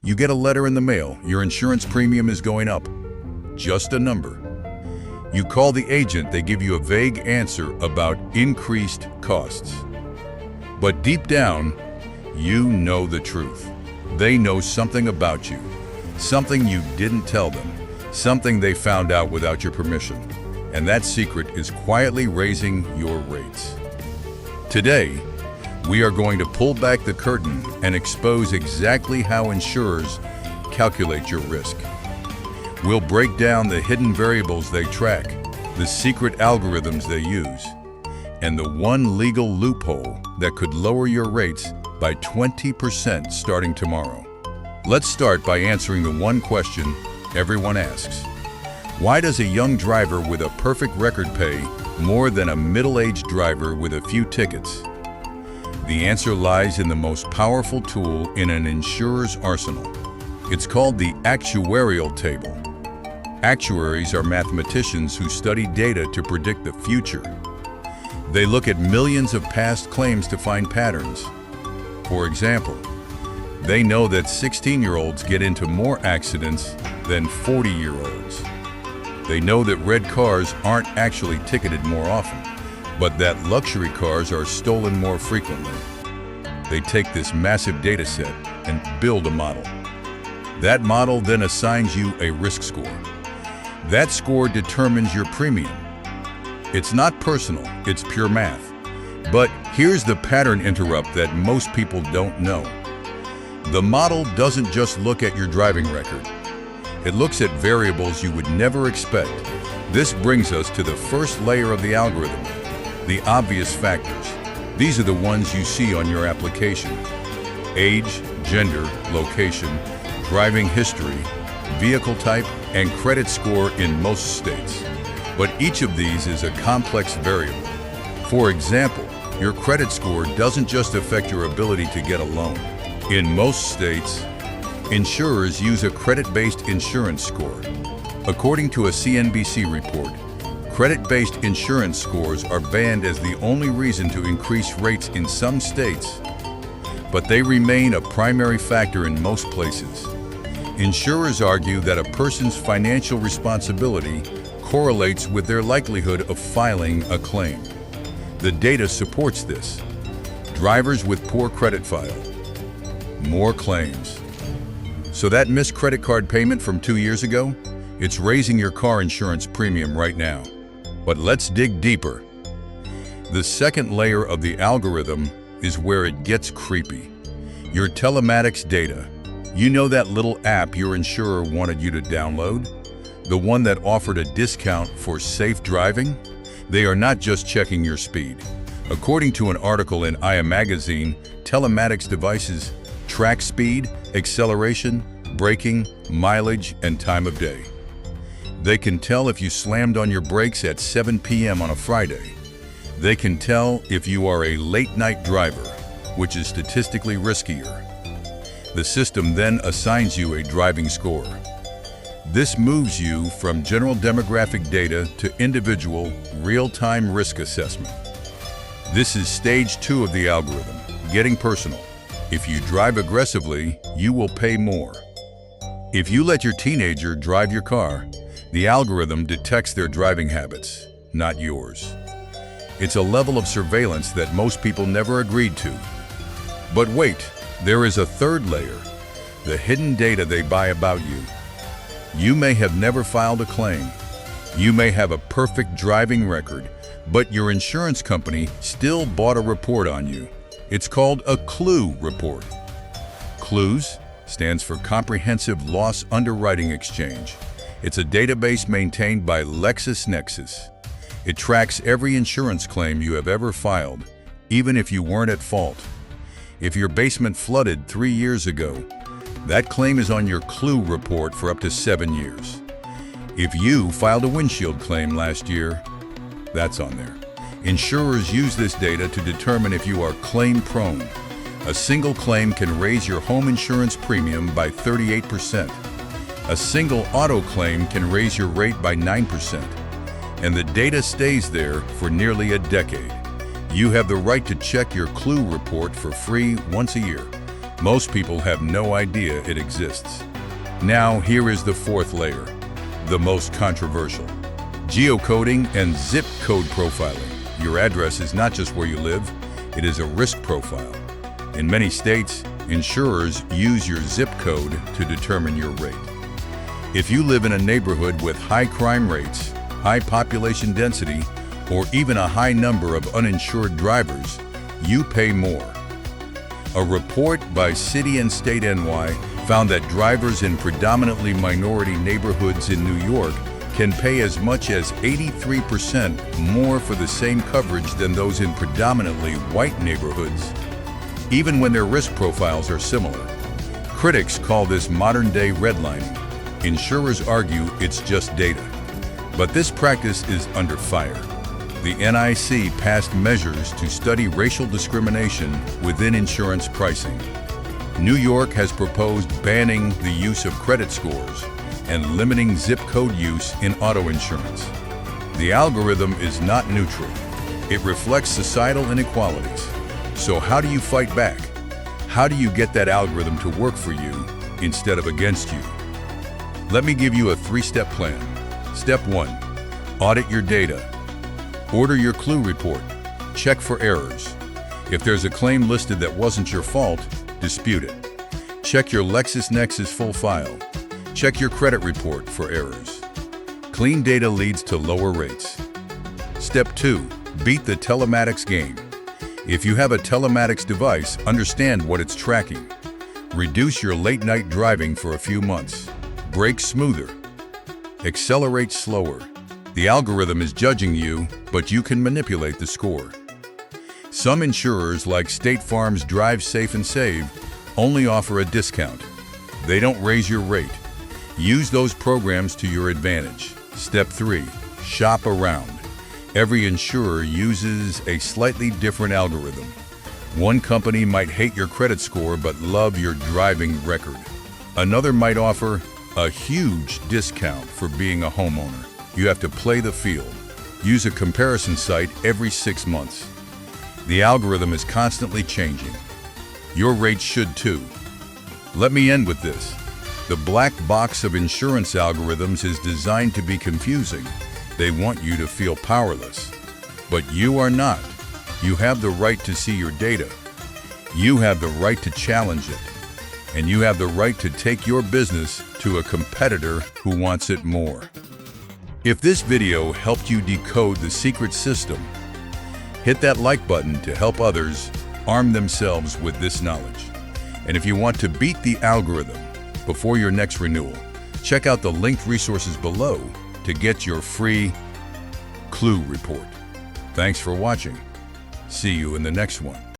You get a letter in the mail, your insurance premium is going up. Just a number. You call the agent, they give you a vague answer about increased costs. But deep down, you know the truth. They know something about you, something you didn't tell them, something they found out without your permission. And that secret is quietly raising your rates. Today, we are going to pull back the curtain and expose exactly how insurers calculate your risk. We'll break down the hidden variables they track, the secret algorithms they use, and the one legal loophole that could lower your rates by 20% starting tomorrow. Let's start by answering the one question everyone asks. Why does a young driver with a perfect record pay more than a middle-aged driver with a few tickets? The answer lies in the most powerful tool in an insurer's arsenal. It's called the actuarial table. Actuaries are mathematicians who study data to predict the future. They look at millions of past claims to find patterns. For example, they know that 16-year-olds get into more accidents than 40-year-olds. They know that red cars aren't actually ticketed more often, but that luxury cars are stolen more frequently. They take this massive data set and build a model. That model then assigns you a risk score. That score determines your premium. It's not personal, it's pure math. But here's the pattern interrupt that most people don't know. The model doesn't just look at your driving record. It looks at variables you would never expect. This brings us to the first layer of the algorithm, the obvious factors. These are the ones you see on your application: age, gender, location, driving history, vehicle type, and credit score in most states. But each of these is a complex variable. For example, your credit score doesn't just affect your ability to get a loan. In most states, insurers use a credit-based insurance score. According to a CNBC report, credit-based insurance scores are banned as the only reason to increase rates in some states, but they remain a primary factor in most places. Insurers argue that a person's financial responsibility correlates with their likelihood of filing a claim. The data supports this. Drivers with poor credit file, more claims. So that missed credit card payment from 2 years ago, it's raising your car insurance premium right now. But let's dig deeper. The second layer of the algorithm is where it gets creepy. Your telematics data. You know that little app your insurer wanted you to download? The one that offered a discount for safe driving? They are not just checking your speed. According to an article in IA magazine, telematics devices track speed, acceleration, braking, mileage, and time of day. They can tell if you slammed on your brakes at 7 p.m. on a Friday. They can tell if you are a late-night driver, which is statistically riskier. The system then assigns you a driving score. This moves you from general demographic data to individual, real-time risk assessment. This is stage 2 of the algorithm, getting personal. If you drive aggressively, you will pay more. If you let your teenager drive your car, the algorithm detects their driving habits, not yours. It's a level of surveillance that most people never agreed to. But wait, there is a third layer, the hidden data they buy about you. You may have never filed a claim. You may have a perfect driving record, but your insurance company still bought a report on you. It's called a CLUE report. CLUES stands for Comprehensive Loss Underwriting Exchange. It's a database maintained by LexisNexis. It tracks every insurance claim you have ever filed, even if you weren't at fault. If your basement flooded 3 years ago, that claim is on your CLUE report for up to 7 years. If you filed a windshield claim last year, that's on there. Insurers use this data to determine if you are claim-prone. A single claim can raise your home insurance premium by 38%. A single auto claim can raise your rate by 9%. And the data stays there for nearly a decade. You have the right to check your CLUE report for free once a year. Most people have no idea it exists. Now, here is the fourth layer, the most controversial. Geocoding and zip code profiling. Your address is not just where you live, it is a risk profile. In many states, insurers use your zip code to determine your rate. If you live in a neighborhood with high crime rates, high population density, or even a high number of uninsured drivers, you pay more. A report by City and State NY found that drivers in predominantly minority neighborhoods in New York can pay as much as 83% more for the same coverage than those in predominantly white neighborhoods, even when their risk profiles are similar. Critics call this modern-day redlining. Insurers argue it's just data. But this practice is under fire. The NIC passed measures to study racial discrimination within insurance pricing. New York has proposed banning the use of credit scores and limiting zip code use in auto insurance. The algorithm is not neutral. It reflects societal inequalities. So how do you fight back? How do you get that algorithm to work for you instead of against you? Let me give you a 3-step plan. Step 1, audit your data. Order your clue report. Check for errors. If there's a claim listed that wasn't your fault, dispute it. Check your LexisNexis full file. Check your credit report for errors. Clean data leads to lower rates. Step 2, beat the telematics game. If you have a telematics device, understand what it's tracking. Reduce your late-night driving for a few months. Brake smoother. Accelerate slower. The algorithm is judging you, but you can manipulate the score. Some insurers, like State Farm's Drive Safe and Save, only offer a discount. They don't raise your rate. Use those programs to your advantage. Step 3, shop around. Every insurer uses a slightly different algorithm. One company might hate your credit score but love your driving record. Another might offer a huge discount for being a homeowner. You have to play the field. Use a comparison site every 6 months. The algorithm is constantly changing. Your rates should too. Let me end with this. The black box of insurance algorithms is designed to be confusing. They want you to feel powerless. But you are not. You have the right to see your data. You have the right to challenge it. And you have the right to take your business to a competitor who wants it more. If this video helped you decode the secret system, hit that like button to help others arm themselves with this knowledge. And if you want to beat the algorithm before your next renewal, check out the linked resources below to get your free clue report. Thanks for watching. See you in the next one.